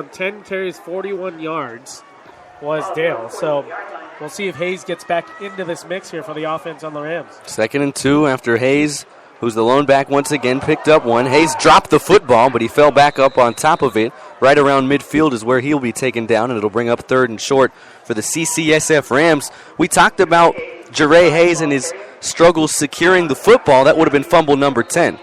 On 10 carries, 41 yards was Dale. So we'll see if Hayes gets back into this mix here for the offense on the Rams. 2nd and 2 after Hayes, who's the lone back once again, picked up one. Hayes dropped the football, but he fell back up on top of it. Right around midfield is where he'll be taken down, and it'll bring up 3rd and short for the CCSF Rams. We talked about Jere Hayes and his struggles securing the football. That would have been fumble number 10.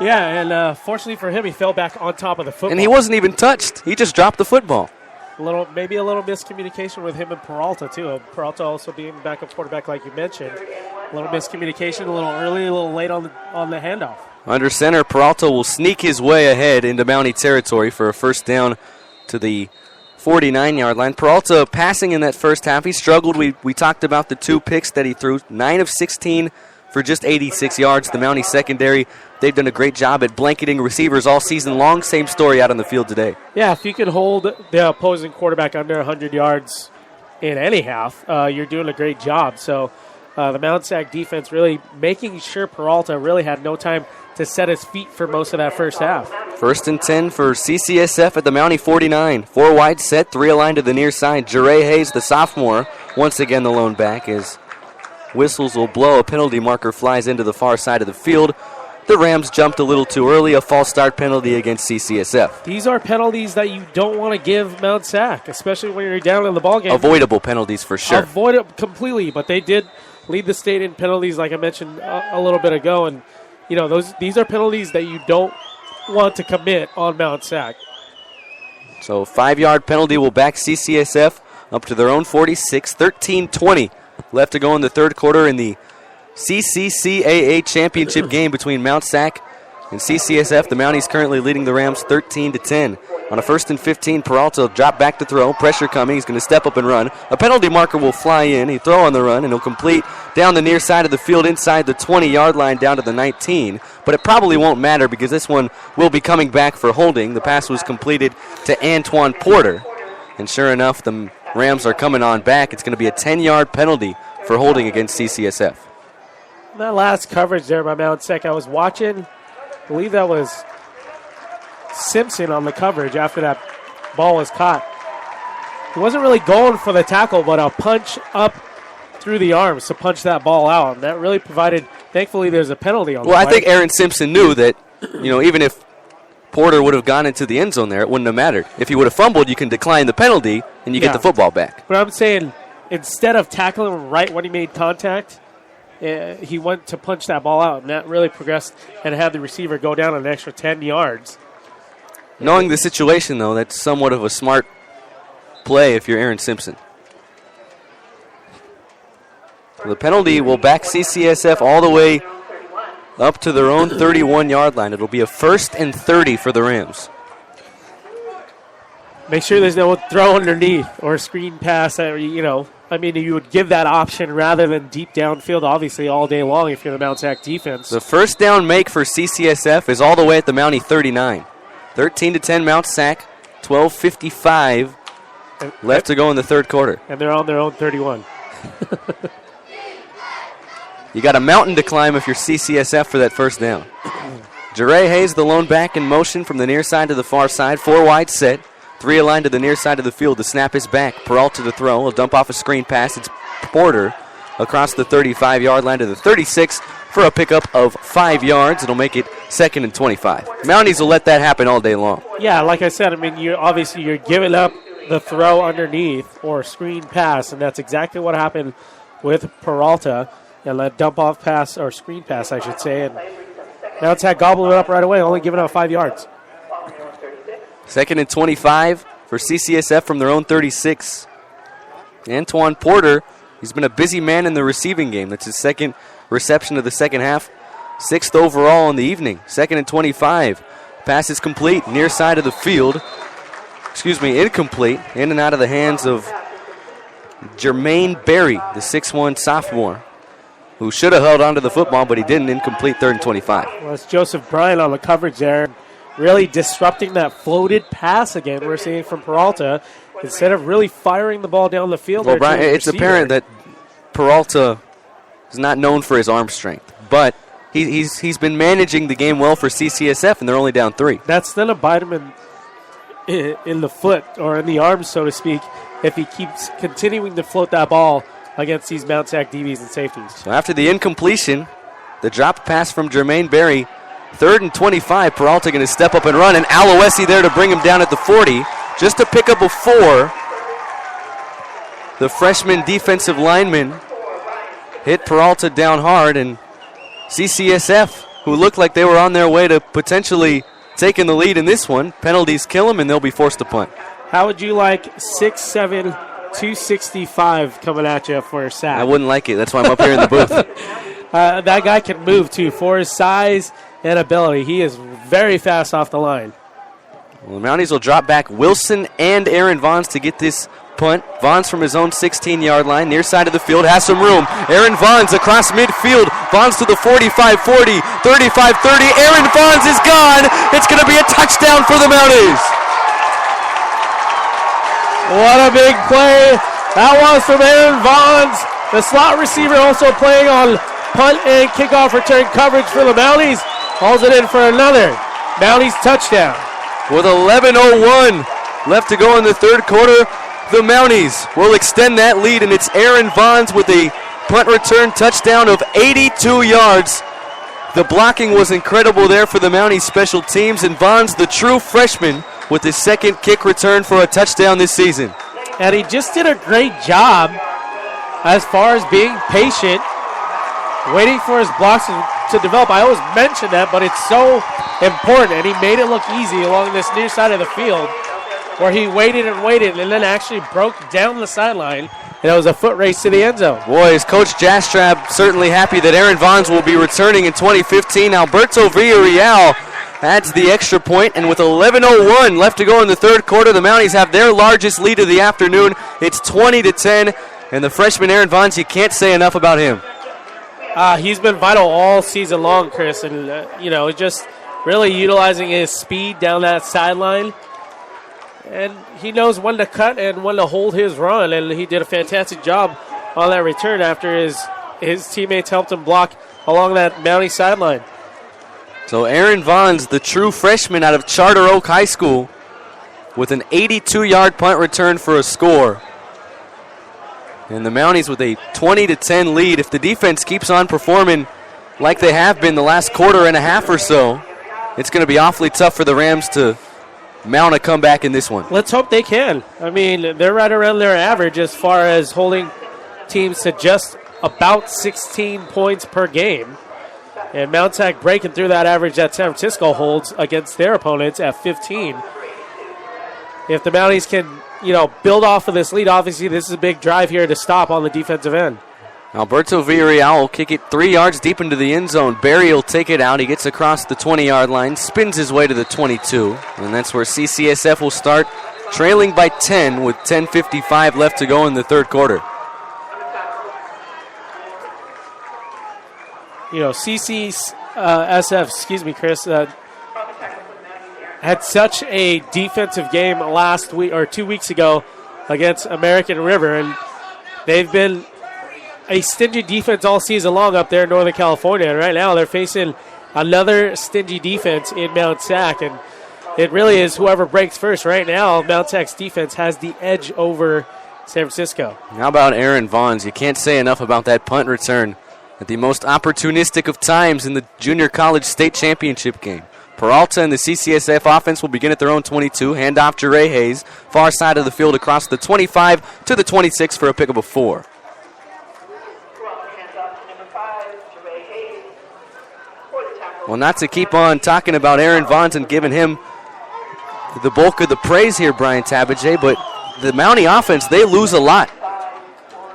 Yeah, and fortunately for him, he fell back on top of the football. And he wasn't even touched. He just dropped the football. Maybe a little miscommunication with him and Peralta, too. Peralta also being backup quarterback, like you mentioned. A little miscommunication, a little early, a little late on the handoff. Under center, Peralta will sneak his way ahead into Mountie territory for a first down to the 49-yard line. Peralta passing in that first half. He struggled. We talked about the 2 picks that he threw. 9 of 16 for just 86 yards. The Mountie secondary, they've done a great job at blanketing receivers all season long. Same story out on the field today. Yeah, if you can hold the opposing quarterback under 100 yards in any half, you're doing a great job. So the Mount SAC defense really making sure Peralta really had no time to set his feet for most of that first half. 1st and 10 for CCSF at the Mountie 49. 4 wide set, 3 aligned to the near side. Jere Hayes, the sophomore, once again the lone back, as whistles will blow. A penalty marker flies into the far side of the field. The Rams jumped a little too early, a false start penalty against CCSF. These are penalties that you don't want to give Mount SAC, especially when you're down in the ballgame. Avoidable penalties for sure. Avoid it completely, but they did lead the state in penalties, like I mentioned a little bit ago. And, you know, these are penalties that you don't want to commit on Mount SAC. So 5-yard penalty will back CCSF up to their own 46, 13-20 left to go in the third quarter in the CCCAA Championship game between Mount SAC and CCSF. The Mounties currently leading the Rams 13-10. On a 1st and 15, Peralta will drop back to throw. Pressure coming. He's going to step up and run. A penalty marker will fly in. He'll throw on the run, and he'll complete down the near side of the field inside the 20-yard line down to the 19. But it probably won't matter because this one will be coming back for holding. The pass was completed to Antoine Porter. And sure enough, the Rams are coming on back. It's going to be a 10-yard penalty for holding against CCSF. That last coverage there by Mount SAC, I was watching, I believe that was Simpson on the coverage after that ball was caught. He wasn't really going for the tackle, but a punch up through the arms to punch that ball out. And that really provided, thankfully there's a penalty on the play. I think Aaron Simpson knew that, even if Porter would have gone into the end zone there, it wouldn't have mattered. If he would have fumbled, you can decline the penalty and you get the football back. But I'm saying, instead of tackling him right when he made contact, he went to punch that ball out, and that really progressed and had the receiver go down an extra 10 yards. Knowing the situation, though, that's somewhat of a smart play if you're Aaron Simpson. The penalty will back CCSF all the way up to their own 31-yard line. It'll be a 1st and 30 for the Rams. Make sure there's no throw underneath or a screen pass. You would give that option rather than deep downfield, obviously, all day long if you're the Mount SAC defense. The first down make for CCSF is all the way at the Mountie 39. 13-10 Mount SAC, 12:55 left to go in the third quarter. And they're on their own 31. You got a mountain to climb if you're CCSF for that first down. Jere Hayes, the lone back in motion from the near side to the far side. 4 wide set. 3 aligned to the near side of the field. The snap is back. Peralta to throw. He'll dump off a screen pass. It's Porter across the 35-yard line to the 36 for a pickup of 5 yards. It'll make it 2nd and 25. Mounties will let that happen all day long. Yeah, like I said, you're giving up the throw underneath or screen pass, and that's exactly what happened with Peralta. And that dump-off pass, or screen pass, I should say. And now it's had gobbled it up right away, only giving out 5 yards. 2nd and 25 for CCSF from their own 36. Antoine Porter, he's been a busy man in the receiving game. That's his second reception of the second half. 6th overall in the evening. 2nd and 25. Pass is complete, near side of the field. Incomplete. In and out of the hands of Jermaine Berry, the 6'1 sophomore, who should have held onto the football, but he didn't. Incomplete, 3rd and 25. Well, it's Joseph Bryan on the coverage there, really disrupting that floated pass again we're seeing from Peralta. Instead of really firing the ball down the field. Well, Brian, it's apparent that Peralta is not known for his arm strength, but he's been managing the game well for CCSF, and they're only down 3. That's going to bite him in the foot or in the arms, so to speak, if he keeps continuing to float that ball against these Mount Sac DBs and safeties. So after the incompletion, the drop pass from Jermaine Berry, 3rd and 25, Peralta going to step up and run, and Aloisi there to bring him down at the 40, just to pick up a 4. The freshman defensive lineman hit Peralta down hard, and CCSF, who looked like they were on their way to potentially taking the lead in this one, penalties kill them, and they'll be forced to punt. How would you like 6'7", 265 coming at you for a sack? I wouldn't like it. That's why I'm up here in the booth. That guy can move, too, for his size and ability. He is very fast off the line. Well, the Mounties will drop back Wilson and Aaron Vaughns to get this punt. Vaughns from his own 16-yard line, near side of the field, has some room. Aaron Vaughns across midfield. Vaughns to the 45-40, 35-30. Aaron Vaughns is gone. It's going to be a touchdown for the Mounties. What a big play. That was from Aaron Vaughns. The slot receiver also playing on punt and kickoff return coverage for the Mounties. Hauls it in for another Mounties touchdown. With 11:01 left to go in the third quarter, the Mounties will extend that lead, and it's Aaron Vaughns with a punt return touchdown of 82 yards. The blocking was incredible there for the Mounties special teams, and Vaughns, the true freshman, with his second kick return for a touchdown this season. And he just did a great job as far as being patient, waiting for his blocks to develop. I always mention that, but it's so important, and he made it look easy along this near side of the field, where he waited and then actually broke down the sideline, and it was a foot race to the end zone. Boy, is Coach Jastrab certainly happy that Aaron Vaughns will be returning in 2015. Alberto Villarreal adds the extra point, and with 11:01 left to go in the third quarter, the Mounties have their largest lead of the afternoon. It's 20-10, and the freshman Aaron Vaughns, you can't say enough about him. He's been vital all season long, Chris, and just really utilizing his speed down that sideline. And he knows when to cut and when to hold his run, and he did a fantastic job on that return after his teammates helped him block along that Mountie sideline. So Aaron Vaughns, the true freshman out of Charter Oak High School, with an 82-yard punt return for a score. And the Mounties with a 20-10 lead. If the defense keeps on performing like they have been the last quarter and a half or so, it's going to be awfully tough for the Rams to mount a comeback in this one. Let's hope they can. I mean, they're right around their average as far as holding teams to just about 16 points per game. And Mount Sac breaking through that average that San Francisco holds against their opponents at 15. If the Mounties can, build off of this lead, obviously this is a big drive here to stop on the defensive end. Alberto Villarreal will kick it 3 yards deep into the end zone. Barry will take it out. He gets across the 20-yard line, spins his way to the 22, and that's where CCSF will start, trailing by 10 with 10:55 left to go in the third quarter. CCSF, Chris, had such a defensive game last week or 2 weeks ago against American River, and they've been a stingy defense all season long up there in Northern California. And right now they're facing another stingy defense in Mount Sac, and it really is whoever breaks first. Right now, Mount Sac's defense has the edge over San Francisco. How about Aaron Vaughns? You can't say enough about that punt return at the most opportunistic of times in the Junior College State Championship game. Peralta and the CCSF offense will begin at their own 22. Handoff Jere Hayes, far side of the field across the 25 to the 26 for a pickup of 4. Well, not to keep on talking about Aaron Vaughns and giving him the bulk of the praise here, Brian Tabajay, but the Mountie offense, they lose a lot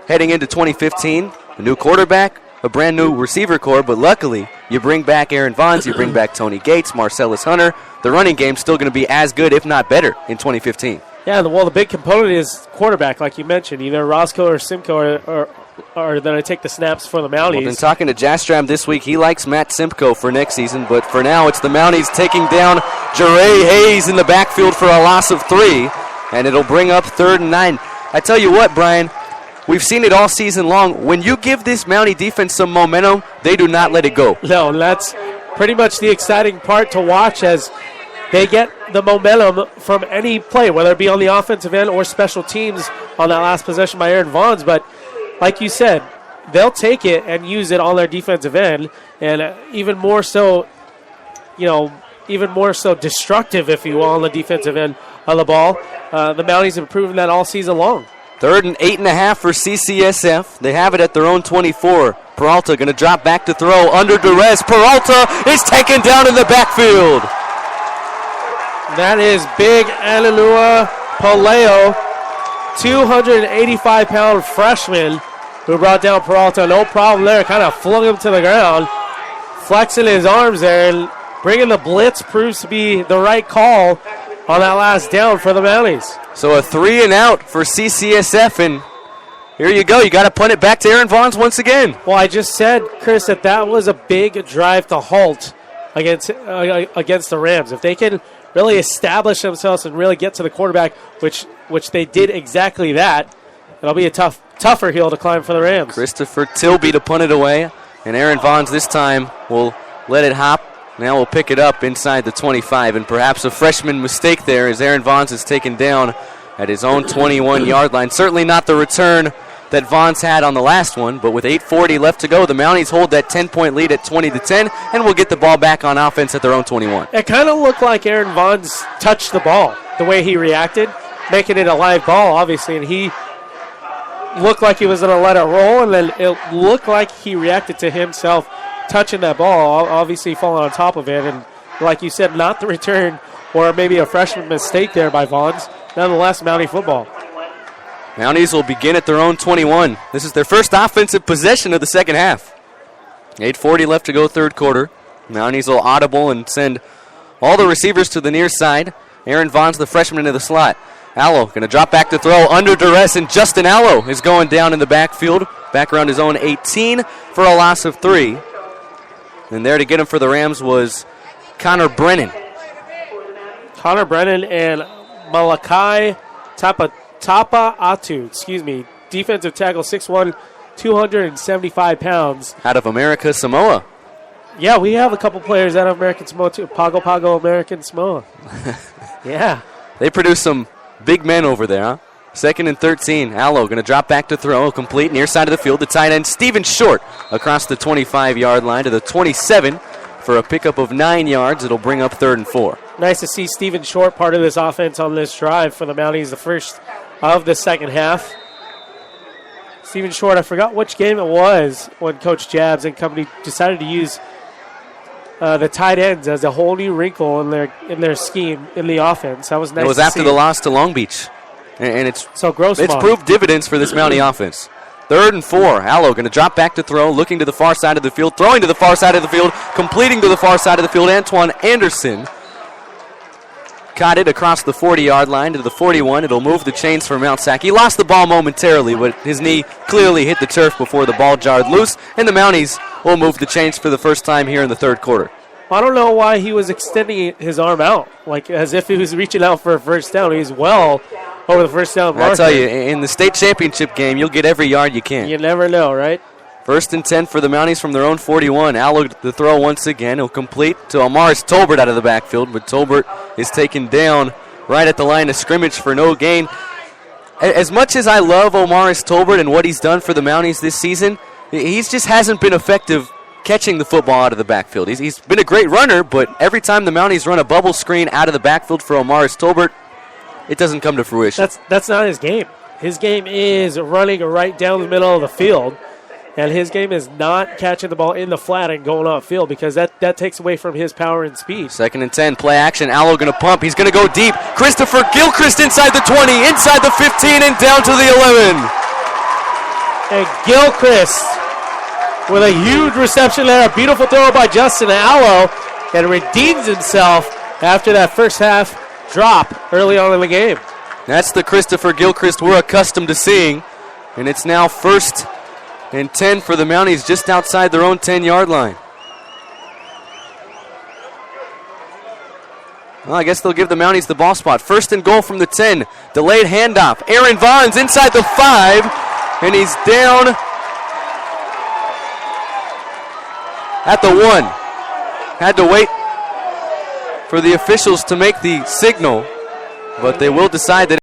heading into 2015. A new quarterback, a brand new receiver core, but luckily you bring back Aaron Vaughns, you bring back Tony Gates, Marcellus Hunter. The running game's still going to be as good, if not better, in 2015. Yeah, the big component is quarterback, like you mentioned. Either Roscoe or Simcoe are going to take the snaps for the Mounties. Well, been talking to Jastram this week. He likes Matt Simcoe for next season, but for now it's the Mounties taking down Jere Hayes in the backfield for a loss of 3, and it'll bring up 3rd and 9. I tell you what, Brian, we've seen it all season long. When you give this Mountie defense some momentum, they do not let it go. No, that's pretty much the exciting part to watch as they get the momentum from any play, whether it be on the offensive end or special teams on that last possession by Aaron Vaughns. But like you said, they'll take it and use it on their defensive end, and even more so destructive, if you will, on the defensive end of the ball. The Mounties have proven that all season long. 3rd and 8.5 for CCSF. They have it at their own 24. Peralta going to drop back to throw under duress. Peralta is taken down in the backfield. That is big Analua Paleo, 285-pound freshman who brought down Peralta. No problem there. Kind of flung him to the ground, flexing his arms there, and bringing the blitz proves to be the right call on that last down for the Mounties. So a 3 and out for CCSF, and here you go. You got to punt it back to Aaron Vaughns once again. Well, I just said, Chris, that was a big drive to halt against the Rams. If they can really establish themselves and really get to the quarterback, which they did exactly that, it'll be a tougher hill to climb for the Rams. Christopher Tilby to punt it away, and Aaron Vaughns this time will let it hop. Now we'll pick it up inside the 25, and perhaps a freshman mistake there as Aaron Vaughns is taken down at his own 21-yard line. Certainly not the return that Vaughns had on the last one, but with 8:40 left to go, the Mounties hold that 10-point lead at 20-10, and will get the ball back on offense at their own 21. It kind of looked like Aaron Vaughns touched the ball, the way he reacted, making it a live ball, obviously, and he looked like he was going to let it roll, and then it looked like he reacted to himself touching that ball, obviously falling on top of it, and like you said, not the return or maybe a freshman mistake there by Vaughns. Nonetheless, Mountie football. Mounties will begin at their own 21. This is their first offensive possession of the second half. 8:40 left to go, third quarter. Mounties will audible and send all the receivers to the near side. Aaron Vaughns, the freshman, into the slot. Allo going to drop back to throw under duress, and Justin Allo is going down in the backfield, back around his own 18 for a loss of 3. And there to get him for the Rams was Connor Brennan. Connor Brennan and Malachi Tapa-Atu, defensive tackle, 6'1", 275 pounds. Out of America Samoa. Yeah, we have a couple players out of American Samoa, too. Pago American Samoa. Yeah. They produce some big men over there, huh? 2nd and 13. Allo going to drop back to throw. Complete near side of the field. The tight end, Steven Short, across the 25-yard line to the 27 for a pickup of 9 yards. It'll bring up 3rd and 4. Nice to see Steven Short part of this offense on this drive for the Mounties, the first of the second half. Steven Short, I forgot which game it was when Coach Jabs and company decided to use the tight ends as a whole new wrinkle in their scheme in the offense. That was nice. It was after the loss to Long Beach. And it's proved dividends for this Mountie offense. 3rd and 4. Allo going to drop back to throw, looking to the far side of the field, throwing to the far side of the field, completing to the far side of the field. Antoine Anderson caught it across the 40-yard line to the 41. It'll move the chains for Mount SAC. He lost the ball momentarily, but his knee clearly hit the turf before the ball jarred loose, and the Mounties will move the chains for the first time here in the third quarter. I don't know why he was extending his arm out, like as if he was reaching out for a first down. He's well over the first down marker. I tell you, in the state championship game, you'll get every yard you can. You never know, right? 1st and 10 for the Mounties from their own 41. Allo the throw once again. He'll complete to Amaris Tolbert out of the backfield, but Tolbert is taken down right at the line of scrimmage for no gain. As much as I love Amaris Tolbert and what he's done for the Mounties this season, he just hasn't been effective catching the football out of the backfield. He's been a great runner, but every time the Mounties run a bubble screen out of the backfield for Amaris Tolbert, it doesn't come to fruition. That's not his game. His game is running right down the middle of the field, and his game is not catching the ball in the flat and going upfield because that takes away from his power and speed. 2nd and 10, play action. Allo going to pump. He's going to go deep. Christopher Gilchrist inside the 20, inside the 15, and down to the 11. And Gilchrist with a huge reception there. A beautiful throw by Justin Allo, and redeems himself after that first half drop early on in the game. That's the Christopher Gilchrist we're accustomed to seeing, and it's now 1st and 10 for the Mounties just outside their own 10-yard line. Well, I guess they'll give the Mounties the ball spot. 1st and goal from the 10. Delayed handoff. Aaron Vaughns inside the 5, and he's down at the 1. Had to wait for the officials to make the signal, but they will decide that